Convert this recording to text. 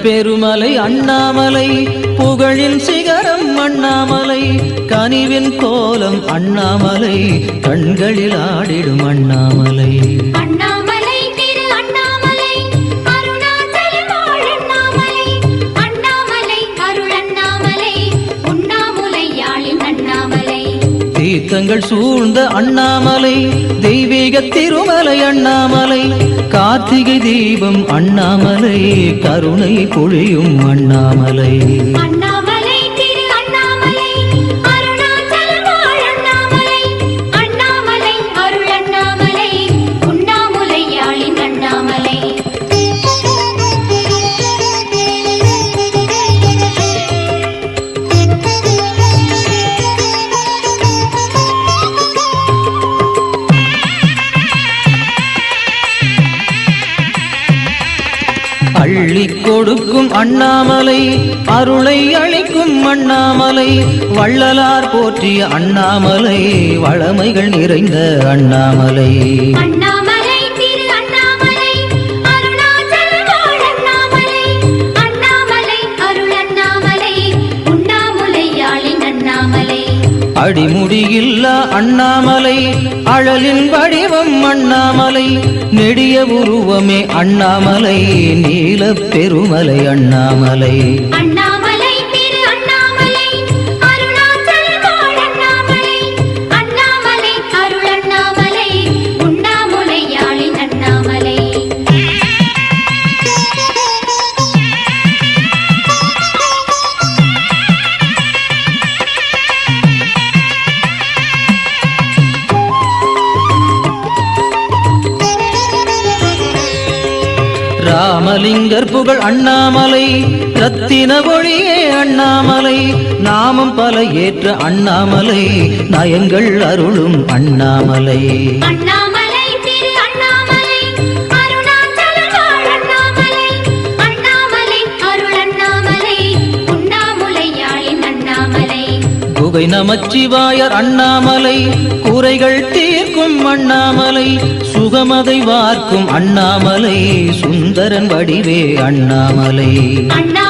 பெருமலை அண்ணாமலை, புகழின் சிகரம் அண்ணாமலை, கனிவின் கோலம் அண்ணாமலை, கண்களில் ஆடிடும் அண்ணாமலை. அண்ணாமலை திரு அண்ணாமலை, அருணாச்சலம் வாழ் அண்ணாமலை, அண்ணாமலை அருள் அண்ணாமலை, உண்ணாமுலை யாழின் அண்ணாமலை. தீர்த்தங்கள் சூழ்ந்த அண்ணாமலை, தெய்வீக திருமலை அண்ணாமலை, கார்த்திகை தீபம் அண்ணாமலை, கருணை பொழியும் அண்ணாமலை. அண்ணாமலை திரு அண்ணாமலை, அருணாச்சலம் வாழ் அண்ணாமலை, அண்ணாமலை அருள் அண்ணாமலை, உண்ணாமுலை யாழின் அண்ணாமலை. அள்ளி கொடுக்கும் அண்ணாமலை, அருளை அளிக்கும் அண்ணாமலை, வள்ளலார் போற்றிய அண்ணாமலை, வளமைகள் நிறைந்த அண்ணாமலை. அண்ணாமலை திரு அண்ணாமலை, அருணாச்சலம் வாழ் அண்ணாமலை, அண்ணாமலை அருள் அண்ணாமலை, உண்ணாமுலை யாழின் அண்ணாமலை. அடிமுடியில்லா அண்ணாமலை, அழலின் வடிவம் அண்ணாமலை, நெடிய உருவமே அண்ணாமலை, நீல பெருமலை அண்ணாமலை. அண்ணாமலை திரு அண்ணாமலை, அருணாச்சலம் வாழ் அண்ணாமலை, அண்ணாமலை அருள் அண்ணாமலை, உண்ணாமுலை யாழின் அண்ணாமலை. ராமலிங்கர் புகழ் அண்ணாமலை, ரத்தின ஒளியே அண்ணாமலை, நாமம் பல ஏற்ற அண்ணாமலை, நயங்கள் அருளும் அண்ணாமலை. அண்ணாமலை திரு அண்ணாமலை, அருணாச்சலம் வாழ் அண்ணாமலை, அண்ணாமலை அருள் அண்ணாமலை, உண்ணாமுலை யாழின் அண்ணாமலை. குகை நமச்சிவாயர் அண்ணாமலை, குறைகள் தீர்க்கும் அண்ணாமலை, சுகமதை வார்க்கும் அண்ணாமலை, சுந்தரன் வடிவே அண்ணாமலை. அண்ணா